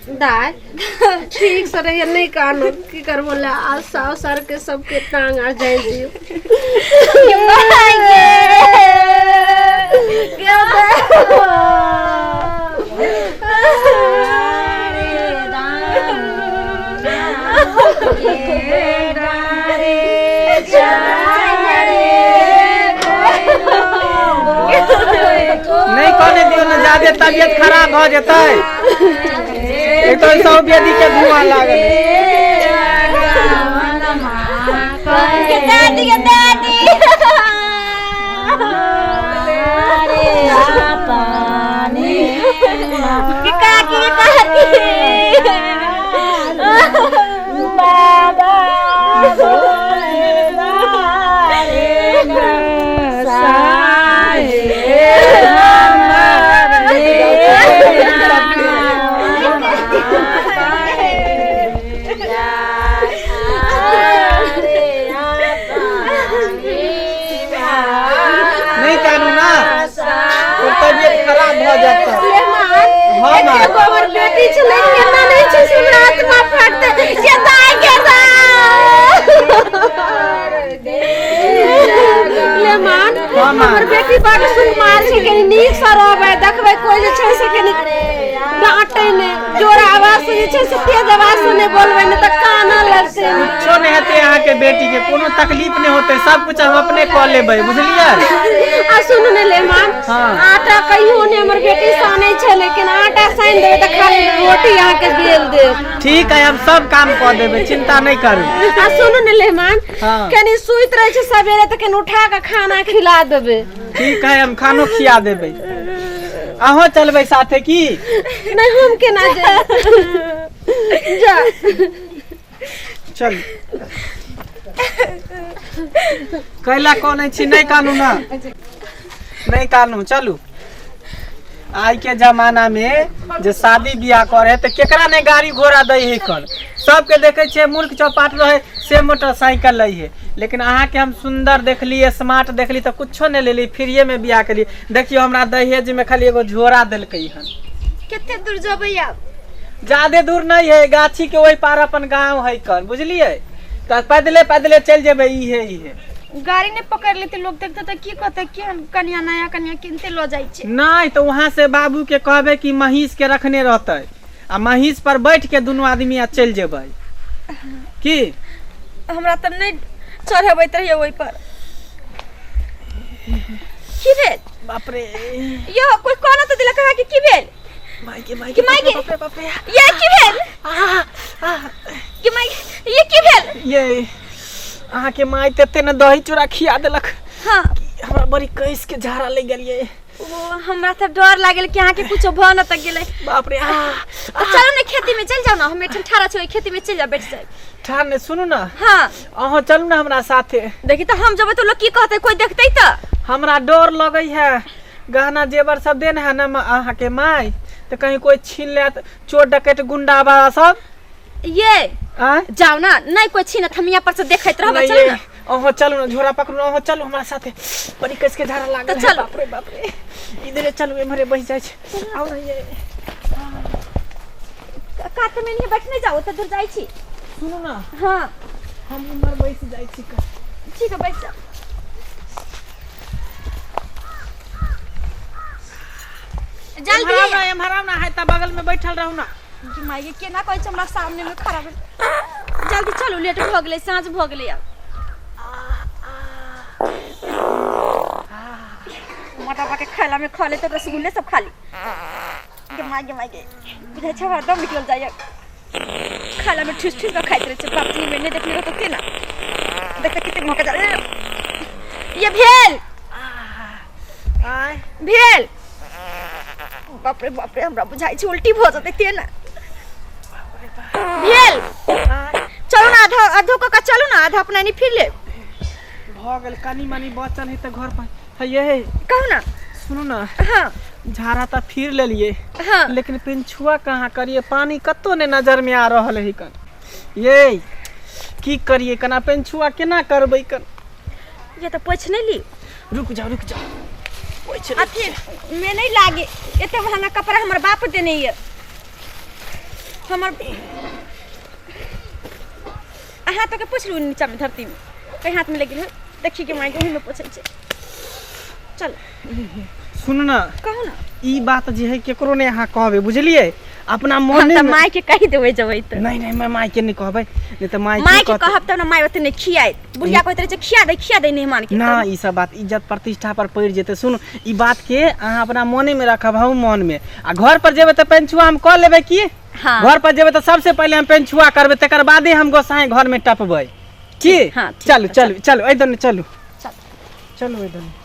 दाय ठीक से रहिए नहीं कानून की कर बोले आज साव सर के सबके टांग आ जाए दियो नहीं कहने दियो ना ज्यादा तबियत खराब हो जाता है एक तो सब बेदी के धुआं लागल दादी के दादी अरे पानी की काकी बाबा खराब हो जाता गोबर बेटी चले केना नहीं छै हमरा आत्मा फटते के दाय ले मान हमर बेटी बड़ सुकुमार छै के नीक सरब देखबै कोई जे छै से के डांटे ने जोर आवाज से जे छै से तेज आवाज से ने बोलबै ने त काना लगते छो ने हेते अहाँ के बेटी के कोनो तकलीफ नहीं होते सब कुछ हम अपने क लेबै बुझलियै आ सुन ने ले मान आटा कहियो ने हमर बेटी सानै छै लेकिन आटा साइन देबै त खाली रोटी अहाँ के बेल दे ठीक है हम सब काम क देबै चिंता नहीं करू आ सुन ने ले मान कनी सुइत रहे छै सवेरे त कनी उठा के खाना खिला देबै ठीक है हम खानो खिया देबै अहो चलबै साथे की नहीं हम केना जा चल कैला कोन छी नहीं कानू ना नहीं कानू चलू आज के जमाना में जे शादी बियाह करे तो केकरा ने गाड़ी घोड़ा दे है कन सबके देखे छे मूर्ख चौपाट रहे से मोटरसाइकिल लै है लेकिन अहाँ के हम सुंदर देखली स्मार्ट देखली तो कुछो नहीं लेली फ्रीए में बियाह करी देखियो हमरा दहेज में खाली एगो झोरा देलकै हन कितने दूर जबै आप ज्यादा दूर नहीं है गाछी के वही पार अपन गांव है कन बुझलिए तो पैदले पैदले चल जेबे ई है गाड़ी ने पकड़ लेते लोग देखते तो की कहते कि कन्या नया कन्या किनते लो जाई छे नहीं तो वहां से बाबू के कहबे कि महिष के रखने रहते आ महिष पर बैठ के दोनों आदमी आ चल जेबै की हमरा त नहीं चढ़बैत रहिए ओइ पर की भेल बाप रे यो कोई कोना तो दिला कहा कि की भेल माई के बाप रे बाप रे ये की भेल कि माई ये की भेल ये अहाँ के माई तेते ने दही चूड़ा खिया देलक हां हमरा बड़ी कैस के झाड़ा ले गेलिए ओ हमरा त डर लागल कि अहाँ के कुछो भ न त गेलै बाप रे चलो ने खेती में चल जाओ ना हम एठन ठाड़ा छै खेती में चल जा बैठ जाए ठाड़ ने सुनू ना हां अहो चलू ना हमरा साथे देखि त हम जब तो लोग की कहते कोई देखतै त हमरा डर लगै है गहना जेवर सब देन है ना अहाँ के माई तो कहीं कोई छीन ले चोर डकैत गुंडा वाला सब ये जाओ ना नहीं कोई छीनत हम यहाँ पर से देखैत रहबै चलो ना ओहो चलो ना झोरा पकड़ू ओहो चलो हमरा साथे बड़ी कस के झाड़ा लागल है बाप रे इधर चलो एमरे बैठ जाय छै आओ ना ये काट में नहीं बैठने जाओ त दूर जाई छी सुनो ना हां हम उमर बैठ जाय छी ठीक है बैठ जा जल्दी हराम ना है त बगल में बैठल रहू ना कि माई के ना कहै छ हमरा सामने में खड़ा जल्दी चलो लेट भ गेलै साँझ भ गेलै अब मोटा के खाला में खा ले तो रसगुल्ले सब खा ली के माई के बुझे छ हरदम निकल जाय खाला में ठुस ठुस खाइत रहे छ बाप में नहीं देखने तो के ना देख कितने मौका जा ये भेल भेल बाप रे हमरा बुझाई छ उल्टी भ जते ते ना भेल चलो ना आधो का चलो ना आधा अपना नहीं फिर ले भ गेल कनी मनी बचल है त घर पर ये कहू ना सुनो ना हां झाड़ा त फिर ले लिए हां लेकिन पिंछुआ कहां करिए पानी कत्तो ने नजर में आ रहल है कन ये की करिए कना पिंछुआ केना करबै कन ये तो पोछ नहीं ली रुक जाओ पोछ अथी में नहीं लागे एते महंगा कपड़ा हमर बाप देने है हमर हाथ के पोछलू नीचा में धरती में कहीं हाथ में लगी है देखी के माई के में पोछे छे चल सुन ना कहू ना ई बात जे है केकरो ने यहाँ कहबे बुझलिए अपना हम मन त में माई के कहि देबै जबै त नहीं नहीं मैं माई के नहीं कहबे नहीं तो माई माई के कहब त ना माई ओतने खियाए बुढ़िया कहत रहे छै खिया दे मेहमान के ना ई सब बात इज्जत प्रतिष्ठा पर पड़ जेते सुन ई बात के अहाँ अपना मने में रखब हम मन में आ घर पर जेबे त पेंचुआ हम क लेबे की हां घर पर जेबे त सबसे पहले हम पेंचुआ करबे तकर बादे हम गोसाई घर में टपबै की हाँ, चलो चलो चलो इधर चलो चल चलो इधर